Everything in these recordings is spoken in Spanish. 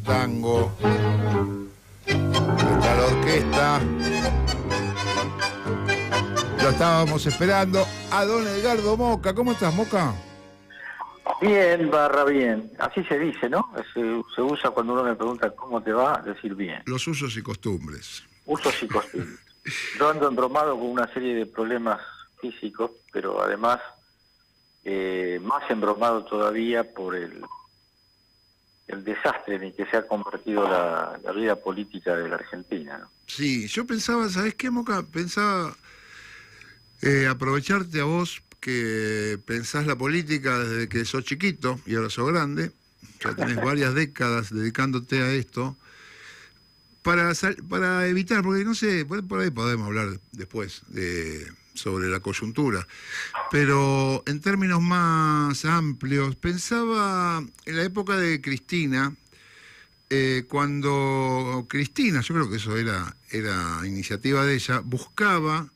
tango. Está la orquesta. Lo estábamos esperando a don Edgardo Moca. ¿Cómo estás, Moca? Bien, bien. Así se dice, ¿no? Se usa cuando uno me pregunta cómo te va, decir bien. Los usos y costumbres. Usos y costumbres. Yo ando embromado con una serie de problemas físicos, pero además más embromado todavía por el desastre en el que se ha convertido la vida política de la Argentina, ¿no? Sí, yo pensaba, ¿sabés qué, Moca? Pensaba aprovecharte a vos que pensás la política desde que sos chiquito y ahora sos grande, ya tenés varias décadas dedicándote a esto, para evitar, porque no sé, por ahí podemos hablar después sobre la coyuntura, pero en términos más amplios, pensaba en la época de Cristina, cuando Cristina, yo creo que eso era iniciativa de ella, buscaba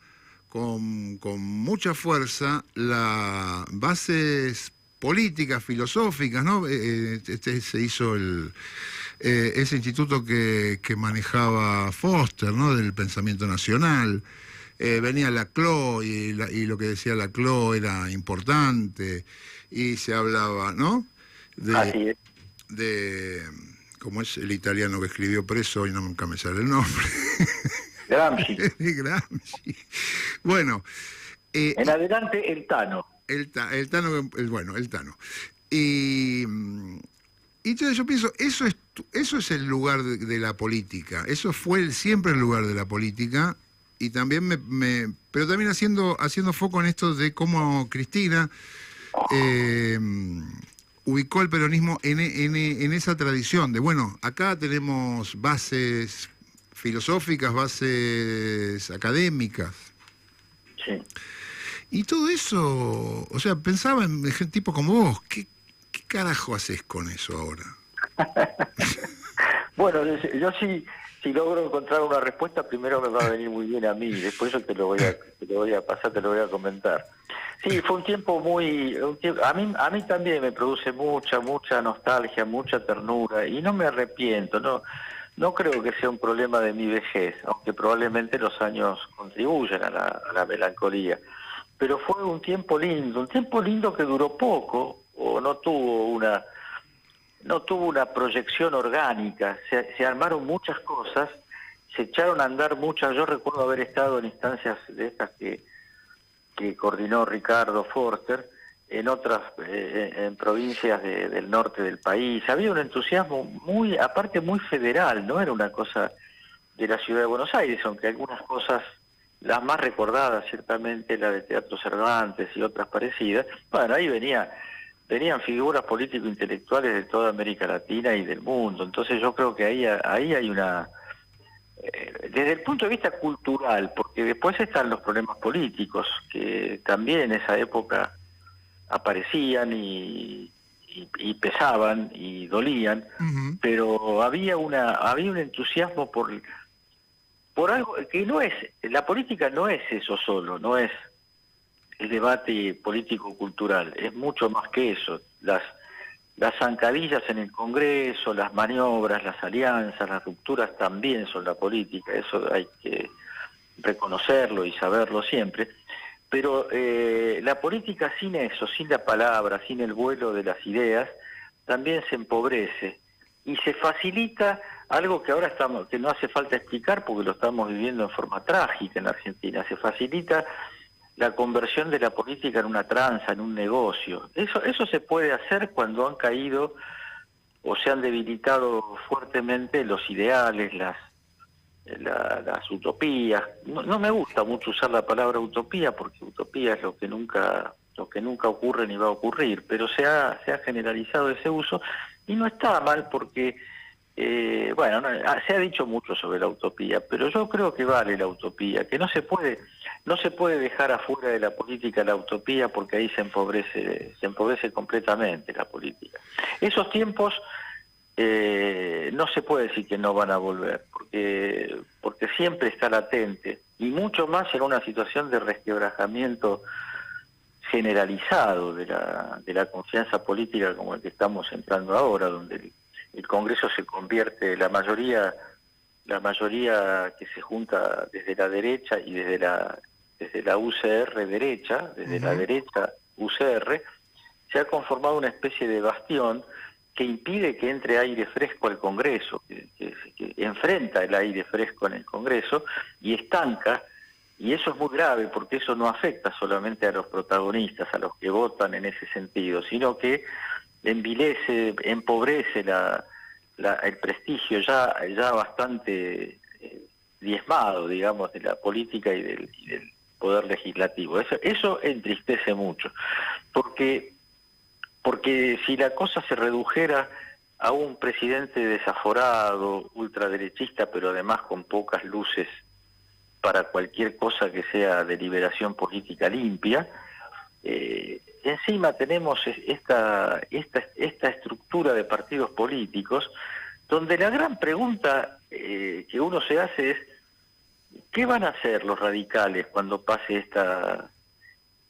con mucha fuerza las bases políticas, filosóficas, ¿no? Se hizo ese instituto que manejaba Foster, ¿no? Del pensamiento nacional. Venía Laclau y lo que decía Laclau era importante y se hablaba, ¿no? Así es. ¿Cómo es el italiano que escribió Preso? Y nunca me sale el nombre. Gramsci. Gramsci. Bueno. En adelante, el Tano. El Tano. Y entonces yo pienso, eso es el lugar de la política. Eso fue siempre el lugar de la política. Y también pero también haciendo foco en esto de cómo Cristina ubicó el peronismo en esa tradición de, bueno, acá tenemos bases filosóficas, bases académicas. Sí. Y todo eso, o sea, pensaba en tipo como vos, ¿qué carajo haces con eso ahora? Bueno, yo si logro encontrar una respuesta, primero me va a venir muy bien a mí, después yo te lo voy a pasar, te lo voy a comentar. Sí, fue un tiempo a mí también me produce mucha nostalgia, mucha ternura, y no me arrepiento, no creo que sea un problema de mi vejez, aunque probablemente los años contribuyen a la melancolía. Pero fue un tiempo lindo que duró poco, o no tuvo una proyección orgánica, se armaron muchas cosas, se echaron a andar muchas. Yo recuerdo haber estado en instancias de estas que coordinó Ricardo Forster, en otras, en provincias del norte del país. Había un entusiasmo aparte muy federal, no era una cosa de la ciudad de Buenos Aires, aunque algunas cosas, las más recordadas ciertamente, la de Teatro Cervantes y otras parecidas, bueno, ahí venían figuras político-intelectuales de toda América Latina y del mundo. Entonces yo creo que ahí hay una... desde el punto de vista cultural, porque después están los problemas políticos, que también en esa época aparecían y pesaban y dolían, pero había un entusiasmo por algo que no es... La política no es eso solo, no es el debate político-cultural, es mucho más que eso. Las zancadillas en el Congreso, las maniobras, las alianzas, las rupturas también son la política, eso hay que reconocerlo y saberlo siempre. Pero la política sin eso, sin la palabra, sin el vuelo de las ideas, también se empobrece y se facilita algo que ahora que no hace falta explicar porque lo estamos viviendo en forma trágica en la Argentina. Se facilita la conversión de la política en una tranza, en un negocio. Eso se puede hacer cuando han caído o se han debilitado fuertemente los ideales, las utopías. No me gusta mucho usar la palabra utopía porque utopía es lo que nunca ocurre ni va a ocurrir, pero se ha generalizado ese uso y no está mal porque se ha dicho mucho sobre la utopía, pero yo creo que vale la utopía, que no se puede dejar afuera de la política la utopía porque ahí se empobrece completamente la política. Esos tiempos no se puede decir que no van a volver, porque siempre está latente, y mucho más en una situación de resquebrajamiento generalizado de la confianza política como el que estamos entrando ahora, donde el Congreso se convierte, la mayoría que se junta desde la derecha y desde la UCR derecha, desde la derecha UCR, se ha conformado una especie de bastión que impide que entre aire fresco al Congreso, que enfrenta el aire fresco en el Congreso y estanca, y eso es muy grave porque eso no afecta solamente a los protagonistas, a los que votan en ese sentido, sino que envilece, empobrece el prestigio ya bastante diezmado, digamos, de la política y del poder legislativo. Eso entristece mucho, porque si la cosa se redujera a un presidente desaforado, ultraderechista, pero además con pocas luces para cualquier cosa que sea de liberación política limpia, encima tenemos esta estructura de partidos políticos donde la gran pregunta que uno se hace es ¿qué van a hacer los radicales cuando pase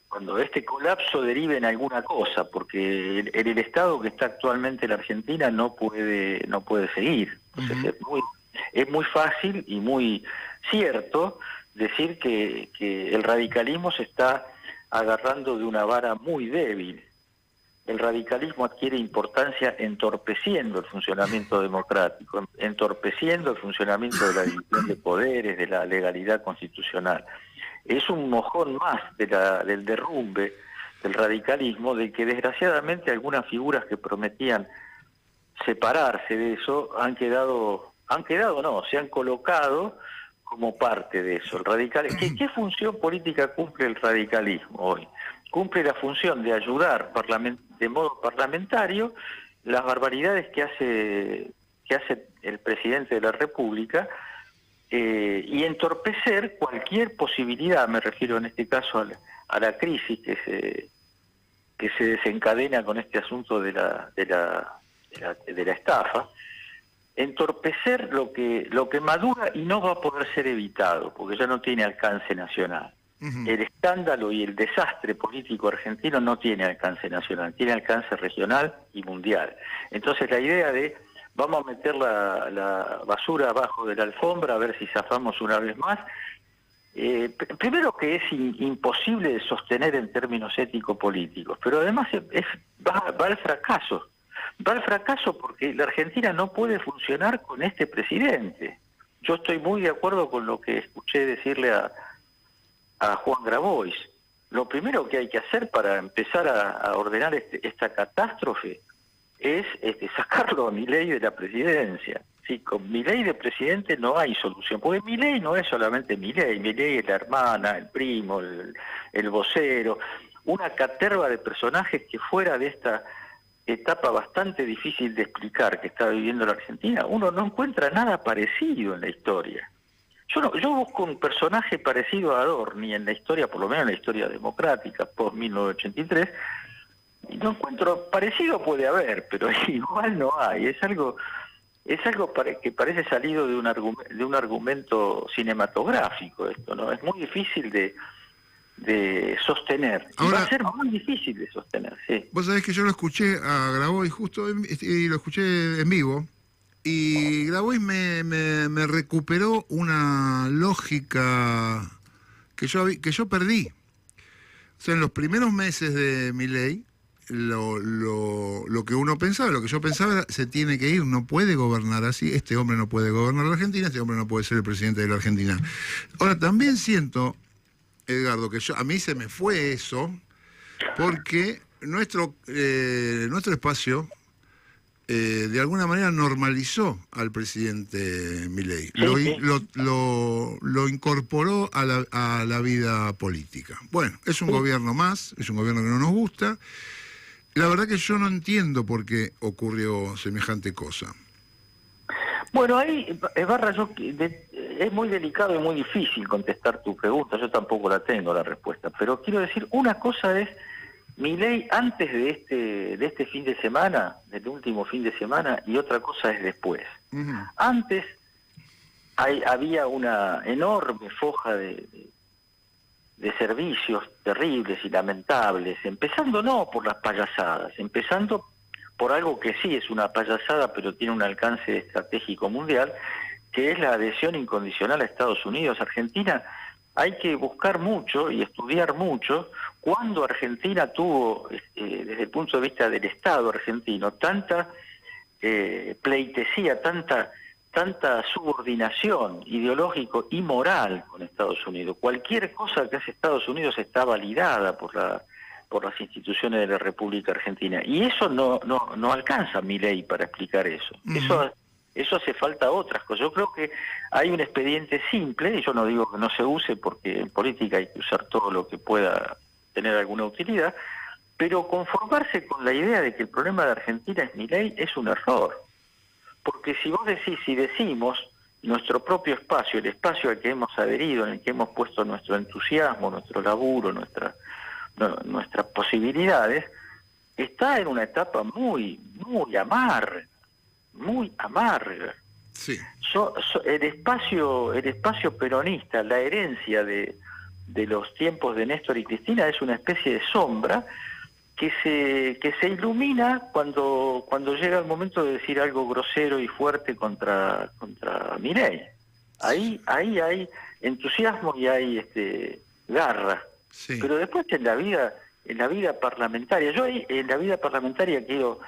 cuando este colapso derive en alguna cosa? Porque en el estado que está actualmente la Argentina no puede seguir. Entonces es muy fácil y muy cierto decir que el radicalismo se está agarrando de una vara muy débil. El radicalismo adquiere importancia entorpeciendo el funcionamiento democrático, entorpeciendo el funcionamiento de la división de poderes, de la legalidad constitucional. Es un mojón más del derrumbe del radicalismo, de que desgraciadamente algunas figuras que prometían separarse de eso se han colocado como parte de eso. ¿Qué función política cumple el radicalismo hoy? Cumple la función de ayudar de modo parlamentario las barbaridades que hace el presidente de la República y entorpecer cualquier posibilidad, me refiero en este caso a la crisis que se desencadena con este asunto de la estafa, entorpecer lo que madura y no va a poder ser evitado, porque ya no tiene alcance nacional. El escándalo y el desastre político argentino no tiene alcance nacional, tiene alcance regional y mundial. Entonces la idea de vamos a meter la basura abajo de la alfombra a ver si zafamos una vez más, primero que es imposible de sostener en términos ético-políticos, pero además va al fracaso. Va al fracaso porque la Argentina no puede funcionar con este presidente. Yo estoy muy de acuerdo con lo que escuché decirle a Juan Grabois. Lo primero que hay que hacer para empezar a ordenar esta catástrofe es sacarlo a Milei de la presidencia. Sí, con Milei de presidente no hay solución, porque Milei no es solamente Milei es la hermana, el primo, el vocero, una caterva de personajes que fuera de esta etapa bastante difícil de explicar que está viviendo la Argentina, uno no encuentra nada parecido en la historia. Yo busco un personaje parecido a Adorni en la historia, por lo menos en la historia democrática, post-1983, y no encuentro, parecido puede haber, pero igual no hay. Es algo que parece salido de un argumento cinematográfico esto, ¿no? Es muy difícil de sostener. Ahora, va a ser muy difícil de sostener, sí. Vos sabés que yo lo escuché a Grabois y lo escuché en vivo, y Grabois me recuperó una lógica que yo perdí. O sea, en los primeros meses de Milei, lo que uno pensaba, lo que yo pensaba era, se tiene que ir, no puede gobernar así, este hombre no puede gobernar la Argentina, este hombre no puede ser el presidente de la Argentina. Ahora, también siento, Edgardo, que a mí se me fue eso, porque nuestro espacio de alguna manera normalizó al presidente Milei, lo incorporó a la vida política. Bueno, es un gobierno más, es un gobierno que no nos gusta. La verdad que yo no entiendo por qué ocurrió semejante cosa. Bueno, ahí, Barra, es muy delicado y muy difícil contestar tu pregunta, yo tampoco la tengo la respuesta, pero quiero decir, una cosa es Milei antes de este fin de semana, del último fin de semana, y otra cosa es después. Antes había una enorme foja de servicios terribles y lamentables, empezando no por las payasadas, empezando por algo que sí es una payasada, pero tiene un alcance estratégico mundial, que es la adhesión incondicional a Estados Unidos. Argentina, hay que buscar mucho y estudiar mucho cuando Argentina tuvo, desde el punto de vista del Estado argentino, tanta pleitesía, tanta subordinación ideológico y moral con Estados Unidos. Cualquier cosa que hace Estados Unidos está validada por las instituciones de la República Argentina. Y eso no alcanza Milei para explicar eso. Eso hace falta otras cosas. Yo creo que hay un expediente simple, y yo no digo que no se use, porque en política hay que usar todo lo que pueda tener alguna utilidad, pero conformarse con la idea de que el problema de Argentina es Milei es un error. Porque si decimos nuestro propio espacio, el espacio al que hemos adherido, en el que hemos puesto nuestro entusiasmo, nuestro laburo, nuestras posibilidades, está en una etapa muy amarga, muy amarga. Sí. El espacio peronista, la herencia de los tiempos de Néstor y Cristina es una especie de sombra que se ilumina cuando llega el momento de decir algo grosero y fuerte contra Milei. Ahí hay entusiasmo y hay garra. Sí. Pero después en la vida parlamentaria, yo ahí en la vida parlamentaria quiero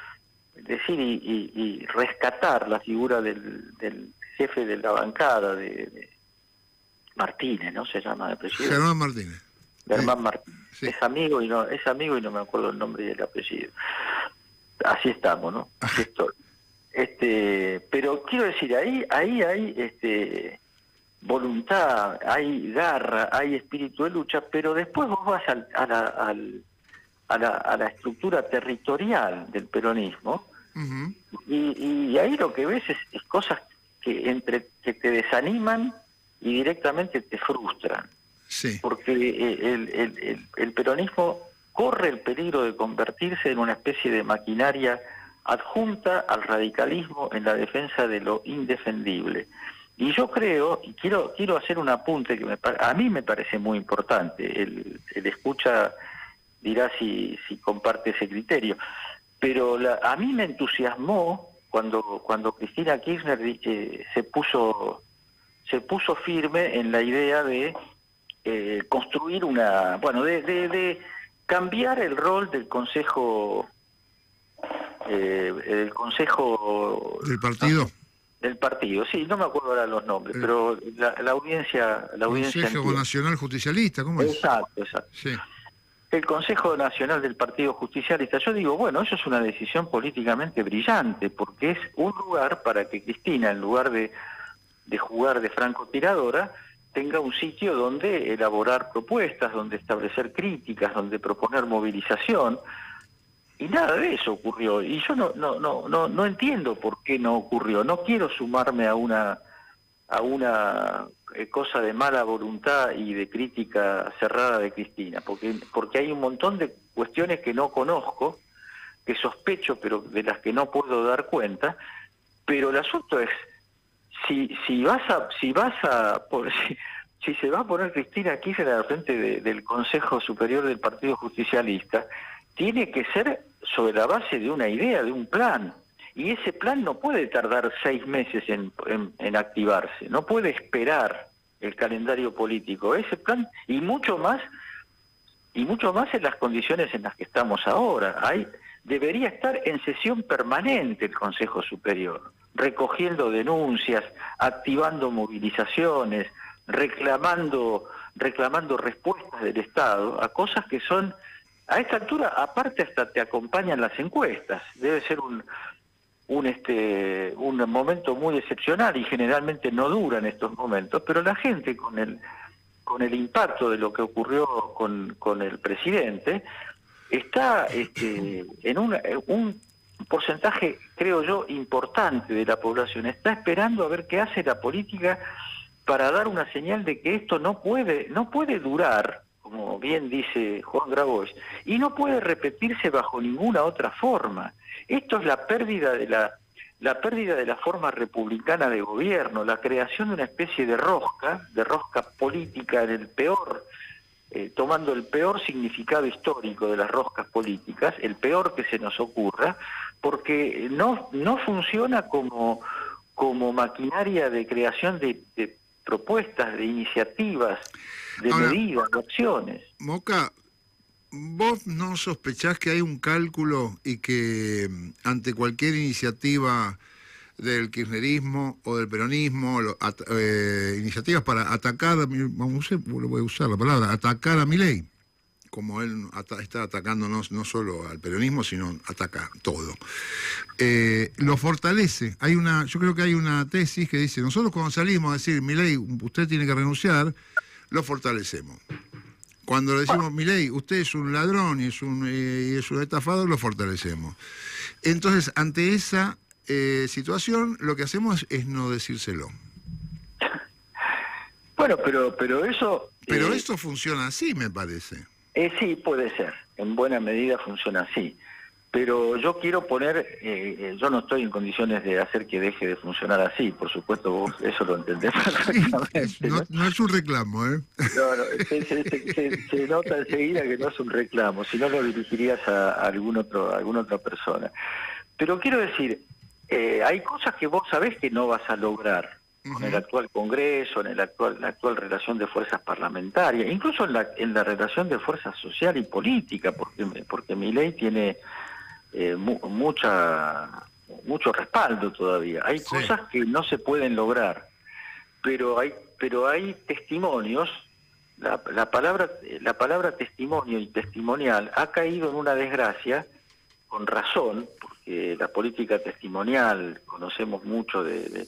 decir y rescatar la figura del jefe de la bancada de Martínez, ¿no? Se llama el presidente. Germán Martínez. Germán Martínez. Sí. Es amigo y no me acuerdo el nombre y el apellido. Así estamos, ¿no? Pero quiero decir, ahí hay voluntad, hay garra, hay espíritu de lucha, pero después vos vas a la estructura territorial del peronismo. Y ahí lo que ves es cosas que te desaniman y directamente te frustran. Sí. Porque el peronismo corre el peligro de convertirse en una especie de maquinaria adjunta al radicalismo en la defensa de lo indefendible. Y yo creo, y quiero hacer un apunte que a mí me parece muy importante, el escucha dirá si comparte ese criterio, pero a mí me entusiasmó cuando Cristina Kirchner se puso firme en la idea de construir de cambiar el rol del consejo del partido. Del partido, sí, no me acuerdo ahora los nombres, pero la audiencia Consejo Nacional Justicialista, ¿cómo es? Exacto. Sí. El Consejo Nacional del Partido Justicialista. Yo digo, bueno, eso es una decisión políticamente brillante, porque es un lugar para que Cristina, en lugar de jugar de francotiradora, tenga un sitio donde elaborar propuestas, donde establecer críticas, donde proponer movilización. Y nada de eso ocurrió. Y yo no entiendo por qué no ocurrió. No quiero sumarme a una cosa de mala voluntad y de crítica cerrada de Cristina, porque hay un montón de cuestiones que no conozco, que sospecho, pero de las que no puedo dar cuenta. Pero el asunto es si se va a poner Cristina Kirchner al frente del Consejo Superior del Partido Justicialista, tiene que ser sobre la base de una idea, de un plan. Y ese plan no puede tardar 6 meses en activarse, no puede esperar el calendario político. Ese plan, y mucho más en las condiciones en las que estamos ahora. Debería estar en sesión permanente el Consejo Superior, recogiendo denuncias, activando movilizaciones, reclamando respuestas del Estado a cosas que son, a esta altura, aparte hasta te acompañan las encuestas. Debe ser un momento muy excepcional y generalmente no duran estos momentos, pero la gente con el impacto de lo que ocurrió con el presidente está en un porcentaje, creo yo, importante de la población, está esperando a ver qué hace la política para dar una señal de que esto no puede durar, como bien dice Juan Grabois, y no puede repetirse bajo ninguna otra forma. Esto es la pérdida de la forma republicana de gobierno, la creación de una especie de rosca política en el peor, tomando el peor significado histórico de las roscas políticas, el peor que se nos ocurra, porque no funciona como maquinaria de creación de propuestas, de iniciativas, de Ahora, medidas, de acciones. Moca, ¿vos no sospechás que hay un cálculo y que ante cualquier iniciativa del kirchnerismo o del peronismo, iniciativas para atacar, voy a usar la palabra, atacar a Milei, como él está atacando no solo al peronismo, sino ataca todo, lo fortalece? Yo creo que hay una tesis que dice, nosotros cuando salimos a decir, Milei, usted tiene que renunciar, lo fortalecemos. Cuando le decimos, Milei, usted es un ladrón y es un estafador, lo fortalecemos. Entonces, ante esa situación, lo que hacemos es no decírselo. Bueno, pero eso... Pero esto funciona así, me parece. Sí, puede ser. En buena medida funciona así. Pero yo quiero poner... yo no estoy en condiciones de hacer que deje de funcionar así. Por supuesto, vos eso lo entendés perfectamente. Sí, no es un reclamo, ¿eh? No, se nota enseguida que no es un reclamo. Si no, lo dirigirías a alguna otra persona. Pero quiero decir, hay cosas que vos sabés que no vas a lograr con el actual Congreso, en la actual relación de fuerzas parlamentarias, incluso en la relación de fuerzas social y política, porque Milei tiene mucho respaldo todavía. Hay cosas que no se pueden lograr, pero hay testimonios. La palabra testimonio y testimonial ha caído en una desgracia, con razón, porque la política testimonial, conocemos mucho de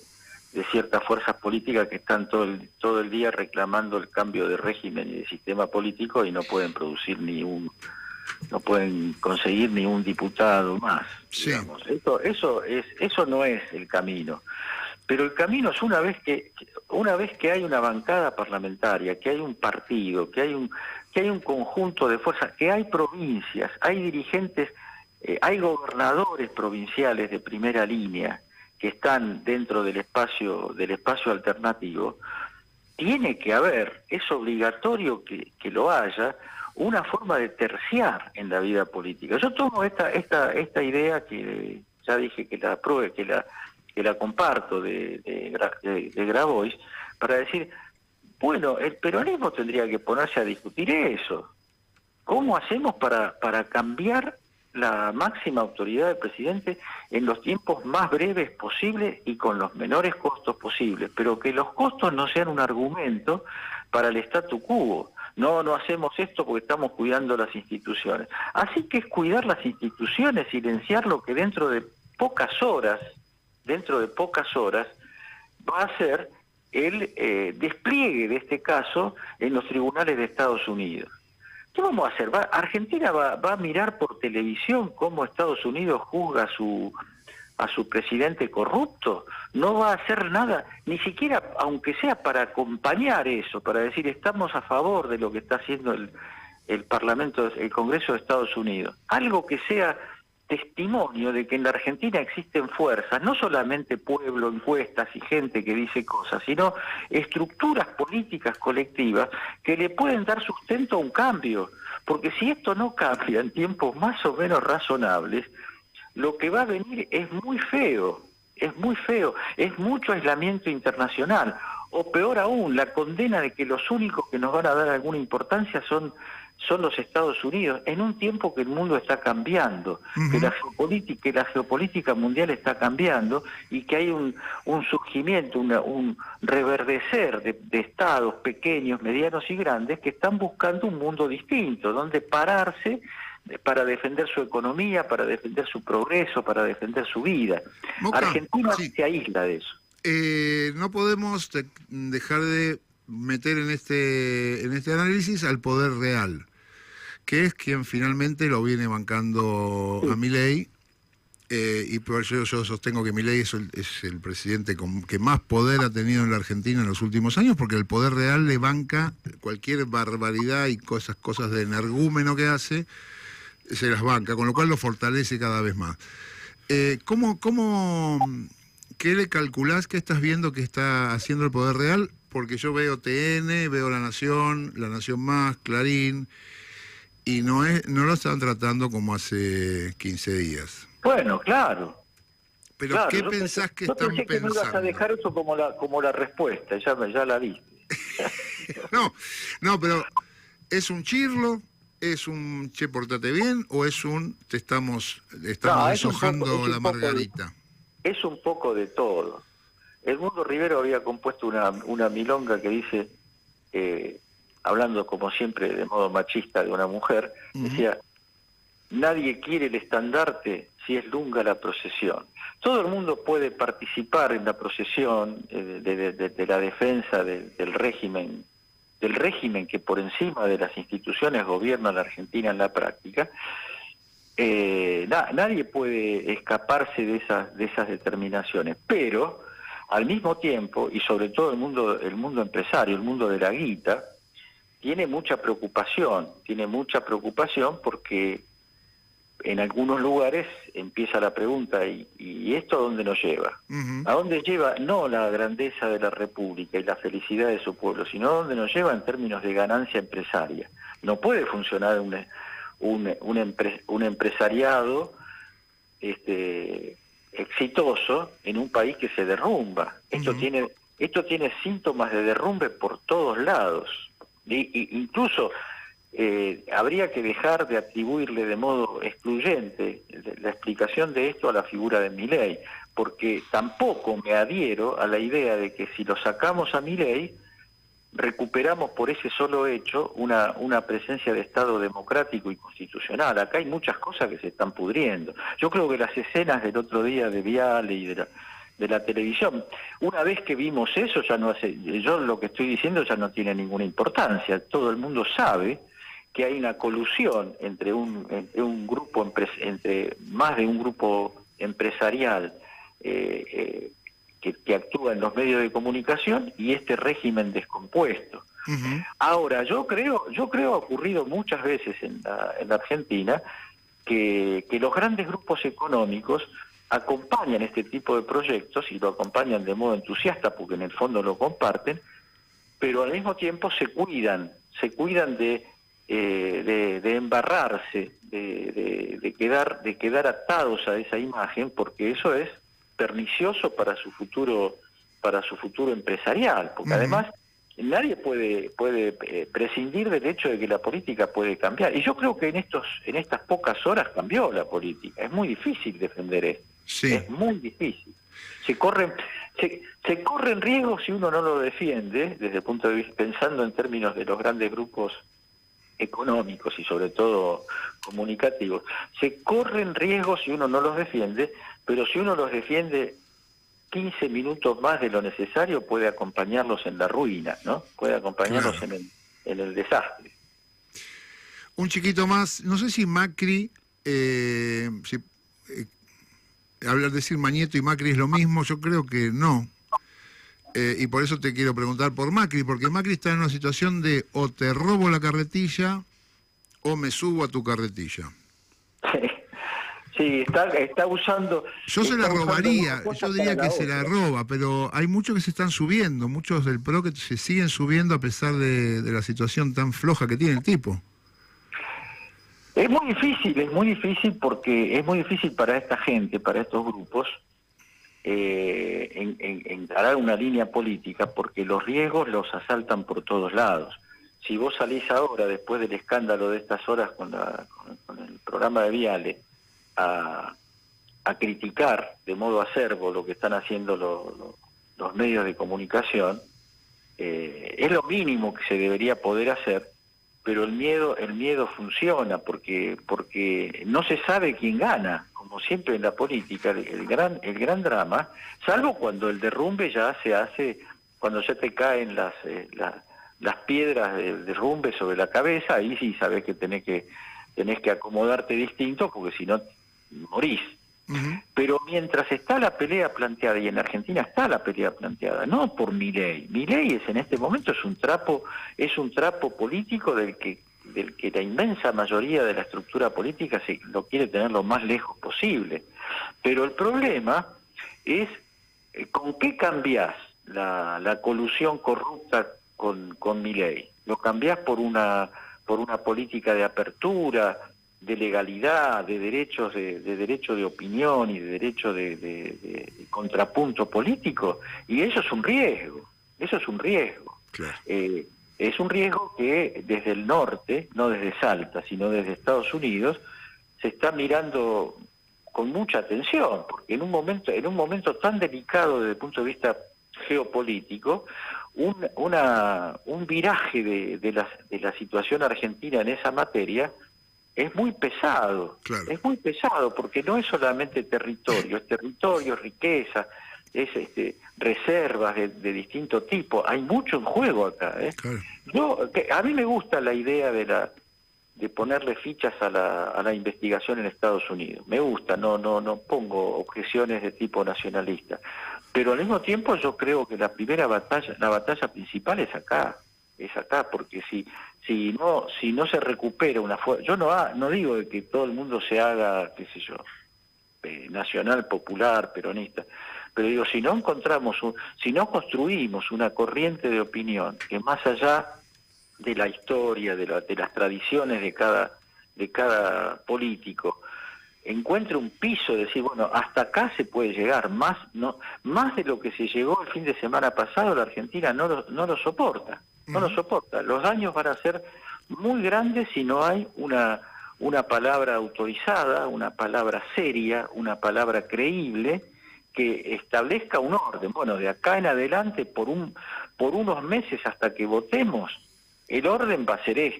ciertas fuerzas políticas que están todo el día reclamando el cambio de régimen y de sistema político y no pueden producir no pueden conseguir ni un diputado más. Sí. Digamos. Eso no es el camino. Pero el camino es una vez que hay una bancada parlamentaria, que hay un partido, que hay un conjunto de fuerzas, que hay provincias, hay dirigentes, hay gobernadores provinciales de primera línea que están dentro del espacio alternativo. Tiene que haber, es obligatorio que lo haya, una forma de terciar en la vida política. Yo tomo esta idea que ya dije que la comparto de Grabois, para decir, bueno, el peronismo tendría que ponerse a discutir eso. ¿Cómo hacemos para cambiar la máxima autoridad del presidente en los tiempos más breves posibles y con los menores costos posibles? Pero que los costos no sean un argumento para el statu quo. No hacemos esto porque estamos cuidando las instituciones. Así que es cuidar las instituciones, silenciar lo que dentro de pocas horas va a ser el despliegue de este caso en los tribunales de Estados Unidos. ¿Qué vamos a hacer? ¿Argentina va a mirar por televisión cómo Estados Unidos juzga a su presidente corrupto? No va a hacer nada, ni siquiera, aunque sea para acompañar eso, para decir estamos a favor de lo que está haciendo el Congreso de Estados Unidos. Algo que sea testimonio de que en la Argentina existen fuerzas, no solamente pueblo, encuestas y gente que dice cosas, sino estructuras políticas colectivas que le pueden dar sustento a un cambio. Porque si esto no cambia en tiempos más o menos razonables, lo que va a venir es muy feo, es mucho aislamiento internacional, o peor aún, la condena de que los únicos que nos van a dar alguna importancia son los Estados Unidos, en un tiempo que el mundo está cambiando, que la geopolítica mundial está cambiando y que hay un surgimiento, un reverdecer de estados pequeños, medianos y grandes que están buscando un mundo distinto, donde pararse para defender su economía, para defender su progreso, para defender su vida. Moca, Argentina se aísla de eso. No podemos dejar de meter en este análisis al poder real, que es quien finalmente lo viene bancando a Milei, y por eso yo sostengo que Milei es el presidente que más poder ha tenido en la Argentina en los últimos años, porque el poder real le banca cualquier barbaridad y cosas de energúmeno que hace, se las banca, con lo cual lo fortalece cada vez más. ¿Qué le calculás? ¿Qué estás viendo que está haciendo el poder real? Porque yo veo TN, veo La Nación Más, Clarín, y no lo están tratando como hace 15 días. Bueno, claro. Pero Claro, ¿qué pensás que están pensé que me ibas a pensando? dejar eso como la respuesta, ya la viste. No, no, pero ¿es un chirlo? ¿Es un che, portate bien? ¿O es un estamos No, deshojando la margarita? es un poco de todo. Edmundo Rivero había compuesto una milonga que dice, hablando como siempre de modo machista de una mujer, Ujú. decía: nadie quiere el estandarte si es lunga la procesión. Todo el mundo puede participar en la procesión de la defensa del régimen que por encima de las instituciones gobierna a la Argentina en la práctica. Nadie puede escaparse de esas determinaciones, pero al mismo tiempo, y sobre todo el mundo empresario, el mundo de la guita, tiene mucha preocupación porque en algunos lugares empieza la pregunta: ¿y esto a dónde nos lleva? Ujú. ¿A dónde lleva no la grandeza de la República y la felicidad de su pueblo, sino a dónde nos lleva en términos de ganancia empresaria? No puede funcionar un empresariado exitoso en un país que se derrumba. Ujú. Esto tiene síntomas de derrumbe por todos lados. Incluso habría que dejar de atribuirle de modo excluyente la explicación de esto a la figura de Milei, porque tampoco me adhiero a la idea de que si lo sacamos a Milei recuperamos por ese solo hecho una presencia de Estado democrático y constitucional. Acá hay muchas cosas que se están pudriendo. Yo creo que las escenas del otro día de Viale y de la televisión, una vez que vimos eso, ya no hace, yo lo que estoy diciendo ya no tiene ninguna importancia. Todo el mundo sabe que hay una colusión entre un grupo, entre más de un grupo empresarial que actúa en los medios de comunicación y este régimen descompuesto. Ujú. Ahora, yo creo ha ocurrido muchas veces en la Argentina que los grandes grupos económicos acompañan este tipo de proyectos y lo acompañan de modo entusiasta porque en el fondo lo comparten, pero al mismo tiempo se cuidan de embarrarse, de quedar atados a esa imagen, porque eso es pernicioso para su futuro empresarial, porque Ujú. además nadie puede prescindir del hecho de que la política puede cambiar. Y yo creo que en estas pocas horas cambió la política. Es muy difícil defender esto. Sí, Es muy difícil. Se corren riesgos si uno no lo defiende, desde el punto de vista, pensando en términos de los grandes grupos económicos y sobre todo comunicativos. Se corren riesgos si uno no los defiende, pero si uno los defiende 15 minutos más de lo necesario, puede acompañarlos en la ruina, ¿no? Puede acompañarlos claro. en el desastre. Un chiquito más, no sé si Macri, hablar decir Mañeto y Macri es lo mismo, yo creo que no. Y por eso te quiero preguntar por Macri, porque Macri está en una situación de o te robo la carretilla o me subo a tu carretilla. Sí, está usando Yo se la una robaría, cosa yo para diría la que se la otra. roba, pero hay muchos que se están subiendo, muchos del PRO que se siguen subiendo a pesar de la situación tan floja que tiene el tipo. Es muy difícil porque es muy difícil para esta gente, para estos grupos, encarar una línea política porque los riesgos los asaltan por todos lados. Si vos salís ahora, después del escándalo de estas horas con el programa de Viale, a, a criticar de modo acerbo lo que están haciendo los medios de comunicación, es lo mínimo que se debería poder hacer, pero el miedo funciona porque no se sabe quién gana, como siempre en la política, el gran drama, salvo cuando el derrumbe ya se hace, cuando ya te caen las piedras de derrumbe sobre la cabeza, ahí sí sabes que tenés que acomodarte distinto, porque si no morís. Ujú. Pero mientras está la pelea planteada, y en Argentina está la pelea planteada, no por Milei. Milei en este momento es un trapo político del que la inmensa mayoría de la estructura política lo quiere tener lo más lejos posible. Pero el problema es con qué cambiás la colusión corrupta con Milei. ¿Lo cambiás por una política de apertura, legalidad, de derechos de derecho de opinión y de derecho de contrapunto político, y eso es un riesgo, eso es un riesgo. Claro. Es un riesgo que desde el norte, no desde Salta, sino desde Estados Unidos, se está mirando con mucha atención, porque en un momento tan delicado desde el punto de vista geopolítico, un viraje de la situación argentina en esa materia es muy pesado. Claro. Es muy pesado, porque no es solamente territorio, es territorio, riqueza, es reservas de distinto tipo. Hay mucho en juego acá. Claro. A mí me gusta la idea de ponerle fichas a la investigación en Estados Unidos. Me gusta, no pongo objeciones de tipo nacionalista. Pero al mismo tiempo yo creo que la batalla principal es acá, porque si no se recupera una fuerza, yo no digo de que todo el mundo se haga, qué sé yo, nacional, popular, peronista, pero digo, si no construimos una corriente de opinión que más allá de la historia, de las tradiciones de cada político, encuentre un piso, decir, bueno, hasta acá se puede llegar, más de lo que se llegó el fin de semana pasado, la Argentina no lo soporta, no lo soporta. Los daños van a ser muy grandes si no hay una palabra autorizada, una palabra seria, una palabra creíble, que establezca un orden. Bueno, de acá en adelante, por unos meses hasta que votemos, el orden va a ser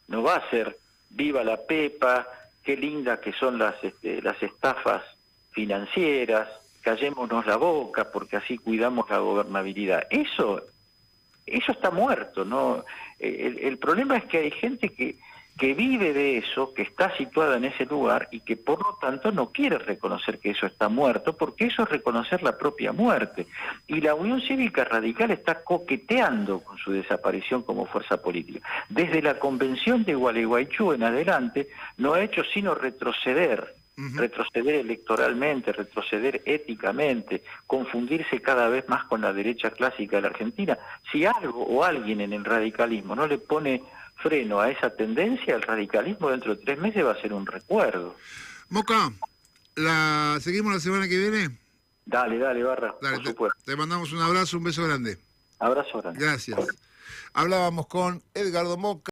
no va a ser viva la Pepa, qué linda que son las estafas financieras, callémonos la boca porque así cuidamos la gobernabilidad. Eso está muerto, ¿no? El problema es que hay gente que vive de eso, que está situada en ese lugar y que por lo tanto no quiere reconocer que eso está muerto, porque eso es reconocer la propia muerte. Y la Unión Cívica Radical está coqueteando con su desaparición como fuerza política. Desde la Convención de Gualeguaychú en adelante no ha hecho sino retroceder electoralmente, retroceder éticamente, confundirse cada vez más con la derecha clásica de la Argentina. Si algo o alguien en el radicalismo no le pone freno a esa tendencia, el radicalismo dentro de 3 meses va a ser un recuerdo. Moca, ¿seguimos la semana que viene? Dale, Barra, Dale, por supuesto. te mandamos un abrazo, un beso grande. Abrazo grande. Gracias. Hablábamos con Edgardo Moca.